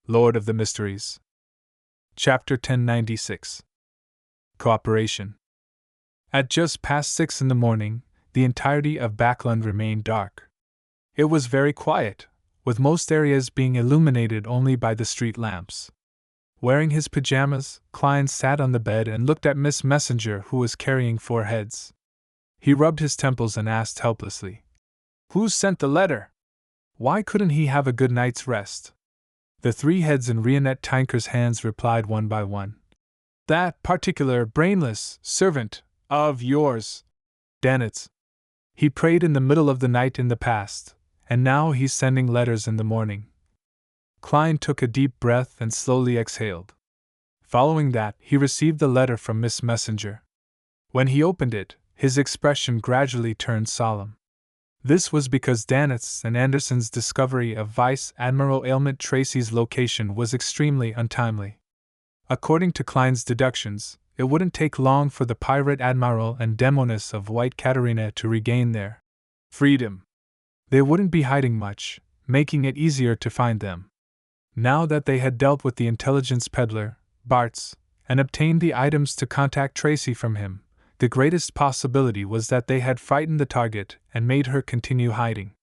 Lord of the Mysteries. Chapter 1096. Cooperation. At just past 6 in the morning, the entirety of Backland remained dark. It was very quiet, with most areas being illuminated only by the street lamps. Wearing his pajamas, Klein sat on the bed and looked at Miss Messenger, who was carrying 4 heads. He rubbed his temples and asked helplessly, "Who sent the letter? Why couldn't he have a good night's rest?" The 3 heads in Rionette Tinker's hands replied one by one. "That particular brainless servant of yours, Danitz. He prayed in the middle of the night in the past, and now he's sending letters in the morning." Klein took a deep breath and slowly exhaled. Following that, he received the letter from Miss Messenger. When he opened it, his expression gradually turned solemn. This was because Danitz and Anderson's discovery of Vice Admiral Ailment Tracy's location was extremely untimely. According to Klein's deductions, it wouldn't take long for the pirate admiral and demoness of White Katarina to regain their freedom. They wouldn't be hiding much, making it easier to find them. Now that they had dealt with the intelligence peddler, Bartz, and obtained the items to contact Tracy from him, the greatest possibility was that they had frightened the target and made her continue hiding.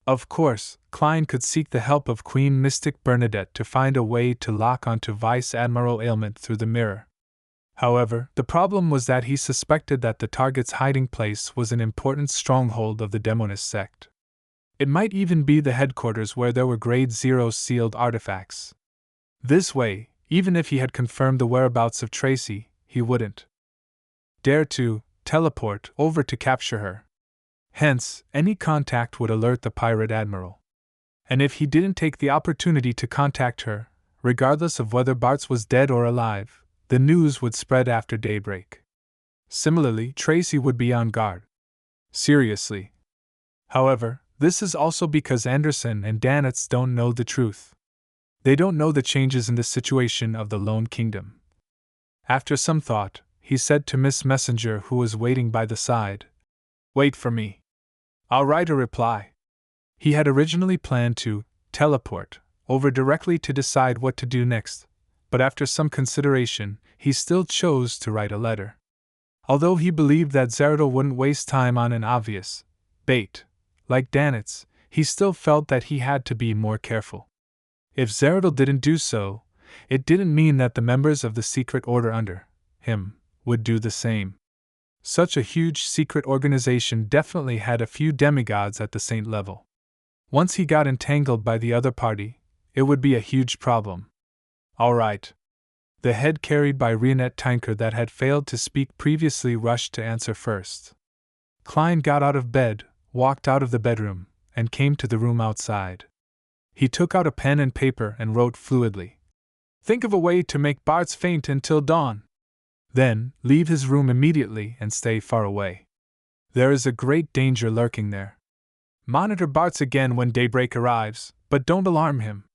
Of course, Klein could seek the help of Queen Mystic Bernadette to find a way to lock onto Vice Admiral Ailment through the mirror. However, the problem was that he suspected that the target's hiding place was an important stronghold of the Demonist sect. It might even be the headquarters where there were Grade 0 sealed artifacts. This way, even if he had confirmed the whereabouts of Tracy, he wouldn't dare to teleport over to capture her. Hence, any contact would alert the pirate admiral. And if he didn't take the opportunity to contact her, regardless of whether Bartz was dead or alive, the news would spread after daybreak. Similarly, Tracy would be on guard. Seriously. However, this is also because Anderson and Danitz don't know the truth. They don't know the changes in the situation of the Lone Kingdom. After some thought, he said to Miss Messenger, who was waiting by the side, "Wait for me. I'll write a reply." He had originally planned to teleport over directly to decide what to do next, but after some consideration, he still chose to write a letter. Although he believed that Zeradol wouldn't waste time on an obvious bait like Danitz, he still felt that he had to be more careful. If Zeradol didn't do so, it didn't mean that the members of the secret order under him would do the same. Such a huge secret organization definitely had a few demigods at the saint level. Once he got entangled by the other party, it would be a huge problem. All right. The head carried by Rionette Tinker that had failed to speak previously rushed to answer first. Klein got out of bed, walked out of the bedroom, and came to the room outside. He took out a pen and paper and wrote fluidly, "Think of a way to make Bartz faint until dawn. Then, leave his room immediately and stay far away. There is a great danger lurking there. Monitor Bartz again when daybreak arrives, but don't alarm him."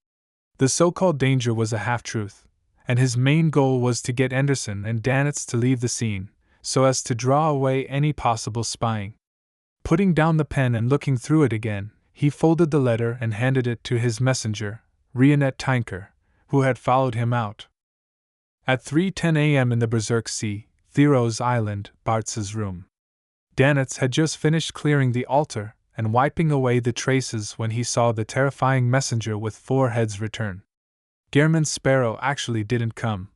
The so-called danger was a half-truth, and his main goal was to get Anderson and Danitz to leave the scene, so as to draw away any possible spying. Putting down the pen and looking through it again, he folded the letter and handed it to his messenger, Rionette Tinker, who had followed him out. At 3:10 a.m. in the Berserk Sea, Theros Island, Bartz's room. Danitz had just finished clearing the altar and wiping away the traces when he saw the terrifying messenger with 4 heads return. Gehrman's sparrow actually didn't come.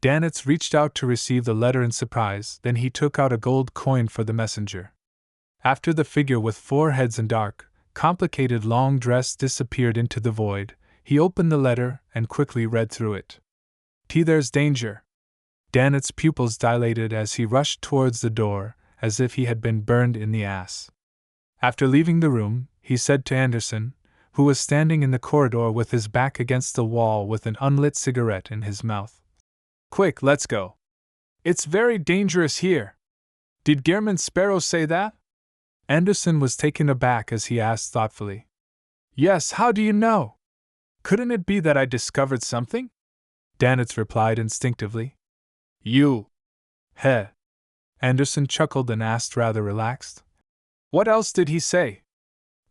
Danitz reached out to receive the letter in surprise, then he took out a gold coin for the messenger. After the figure with 4 heads and dark, complicated long dress disappeared into the void, he opened the letter and quickly read through it. "There's danger." Danitz's pupils dilated as he rushed towards the door, as if he had been burned in the ass. After leaving the room, he said to Anderson, who was standing in the corridor with his back against the wall with an unlit cigarette in his mouth, "Quick, let's go. It's very dangerous here." "Did Gehrman's sparrow say that?" Anderson was taken aback as he asked thoughtfully. "Yes, how do you know? Couldn't it be that I discovered something?" Danitz replied instinctively. "You." "Heh." Anderson chuckled and asked rather relaxed, "What else did he say?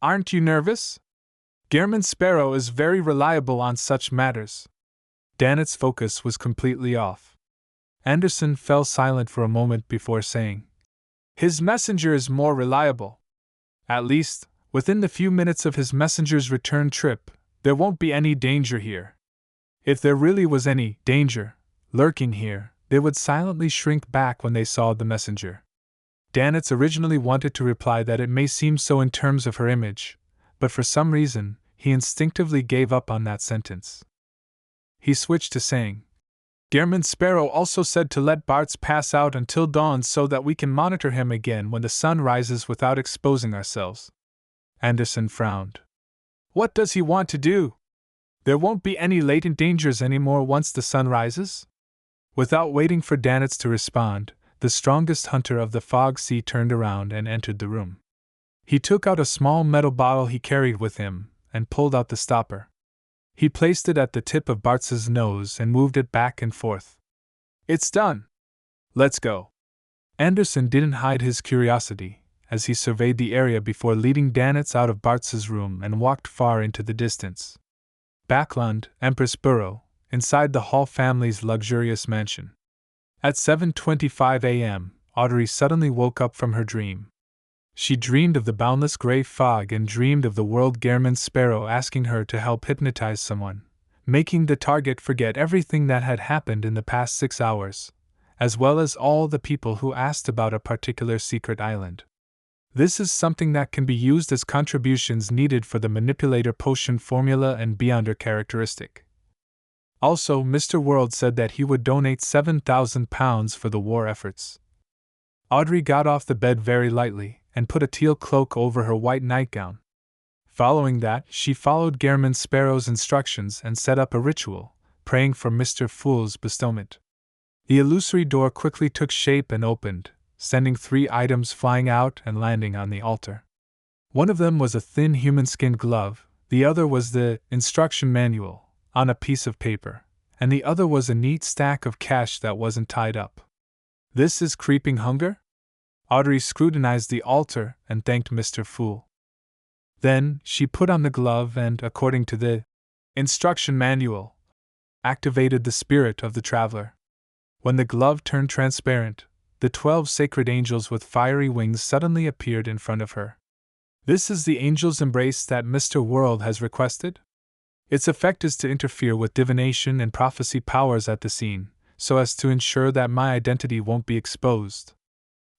Aren't you nervous?" Gehrman Sparrow is very reliable on such matters. Dannett's focus was completely off. Anderson fell silent for a moment before saying, "His messenger is more reliable. At least, within the few minutes of his messenger's return trip, there won't be any danger here. If there really was any danger lurking here, they would silently shrink back when they saw the messenger." Danitz originally wanted to reply that it may seem so in terms of her image, but for some reason, he instinctively gave up on that sentence. He switched to saying, "Gehrman Sparrow also said to let Bartz pass out until dawn so that we can monitor him again when the sun rises without exposing ourselves." Anderson frowned. "What does he want to do? There won't be any latent dangers anymore once the sun rises?" Without waiting for Danitz to respond, the strongest hunter of the fog sea turned around and entered the room. He took out a small metal bottle he carried with him and pulled out the stopper. He placed it at the tip of Bartz's nose and moved it back and forth. "It's done. Let's go." Anderson didn't hide his curiosity as he surveyed the area before leading Danitz out of Bartz's room and walked far into the distance. Backlund, Empress Borough, inside the Hall family's luxurious mansion. At 7:25 a.m., Audrey suddenly woke up from her dream. She dreamed of the boundless gray fog and dreamed of the world Gehrman Sparrow asking her to help hypnotize someone, making the target forget everything that had happened in the past 6 hours, as well as all the people who asked about a particular secret island. This is something that can be used as contributions needed for the manipulator potion formula and beyonder characteristic. Also, Mr. World said that he would donate £7,000 for the war efforts. Audrey got off the bed very lightly and put a teal cloak over her white nightgown. Following that, she followed Gehrman Sparrow's instructions and set up a ritual, praying for Mr. Fool's bestowment. The illusory door quickly took shape and opened, sending 3 items flying out and landing on the altar. One of them was a thin human-skinned glove, the other was the instruction manual on a piece of paper, and the other was a neat stack of cash that wasn't tied up. "This is creeping hunger?" Audrey scrutinized the altar and thanked Mr. Fool. Then, she put on the glove and, according to the instruction manual, activated the spirit of the traveler. When the glove turned transparent, the 12 sacred angels with fiery wings suddenly appeared in front of her. "This is the angel's embrace that Mr. World has requested? Its effect is to interfere with divination and prophecy powers at the scene, so as to ensure that my identity won't be exposed."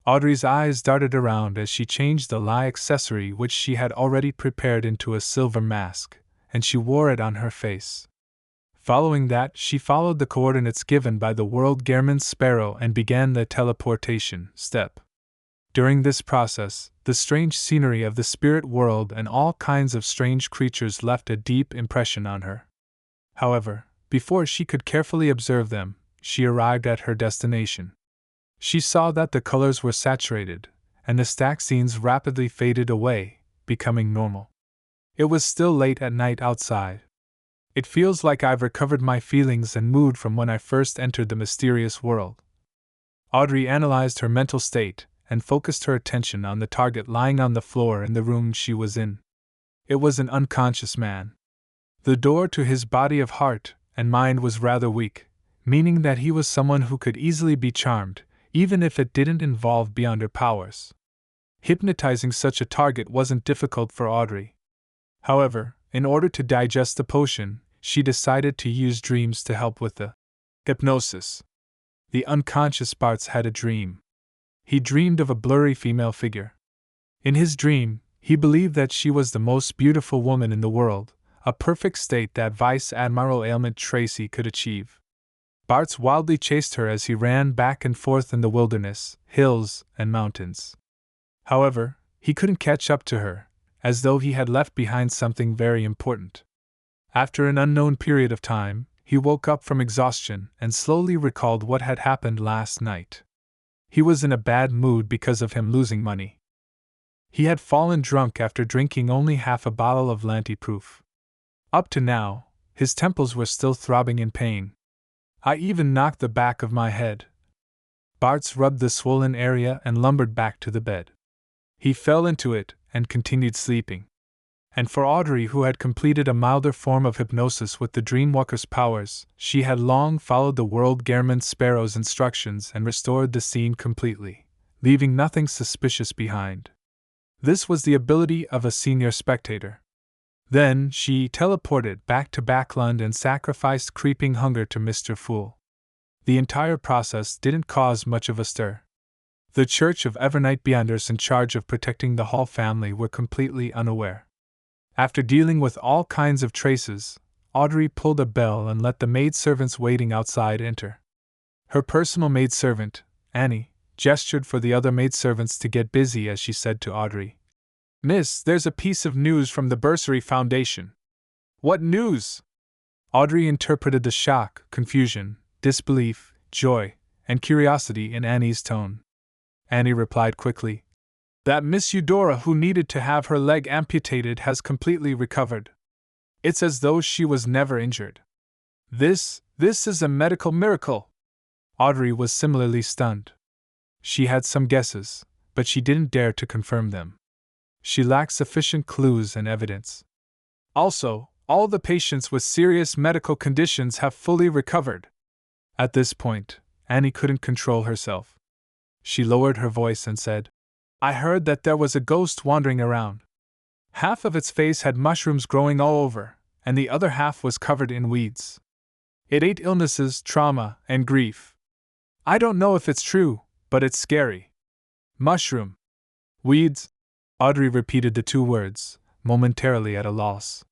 Audrey's eyes darted around as she changed the lie accessory which she had already prepared into a silver mask, and she wore it on her face. Following that, she followed the coordinates given by the world Gehrman Sparrow and began the teleportation step. During this process, the strange scenery of the spirit world and all kinds of strange creatures left a deep impression on her. However, before she could carefully observe them, she arrived at her destination. She saw that the colors were saturated, and the stack scenes rapidly faded away, becoming normal. It was still late at night outside. "It feels like I've recovered my feelings and mood from when I first entered the mysterious world." Audrey analyzed her mental state and focused her attention on the target lying on the floor in the room she was in. It was an unconscious man. The door to his body of heart and mind was rather weak, meaning that he was someone who could easily be charmed, even if it didn't involve beyonder powers. Hypnotizing such a target wasn't difficult for Audrey. However, in order to digest the potion, she decided to use dreams to help with the hypnosis. The unconscious Bartz had a dream. He dreamed of a blurry female figure. In his dream, he believed that she was the most beautiful woman in the world, a perfect state that Vice Admiral Ailment Tracy could achieve. Bartz wildly chased her as he ran back and forth in the wilderness, hills, and mountains. However, he couldn't catch up to her, as though he had left behind something very important. After an unknown period of time, he woke up from exhaustion and slowly recalled what had happened last night. He was in a bad mood because of him losing money. He had fallen drunk after drinking only half a bottle of Lanti-Proof. Up to now, his temples were still throbbing in pain. "I even knocked the back of my head." Bartz rubbed the swollen area and lumbered back to the bed. He fell into it and continued sleeping. And for Audrey, who had completed a milder form of hypnosis with the Dreamwalker's powers, she had long followed the World Garment Sparrow's instructions and restored the scene completely, leaving nothing suspicious behind. This was the ability of a senior spectator. Then she teleported back to Backlund and sacrificed creeping hunger to Mr. Fool. The entire process didn't cause much of a stir. The Church of Evernight Beyonders in charge of protecting the Hall family were completely unaware. After dealing with all kinds of traces, Audrey pulled a bell and let the maidservants waiting outside enter. Her personal maidservant, Annie, gestured for the other maidservants to get busy as she said to Audrey, "Miss, there's a piece of news from the Bursary Foundation." "What news?" Audrey interpreted the shock, confusion, disbelief, joy, and curiosity in Annie's tone. Annie replied quickly, "That Miss Eudora, who needed to have her leg amputated, has completely recovered. It's as though she was never injured. This is a medical miracle." Audrey was similarly stunned. She had some guesses, but she didn't dare to confirm them. She lacked sufficient clues and evidence. Also, all the patients with serious medical conditions have fully recovered. At this point, Annie couldn't control herself. She lowered her voice and said, "I heard that there was a ghost wandering around. Half of its face had mushrooms growing all over, and the other half was covered in weeds. It ate illnesses, trauma, and grief. I don't know if it's true, but it's scary." "Mushroom. Weeds?" Audrey repeated the two words, momentarily at a loss.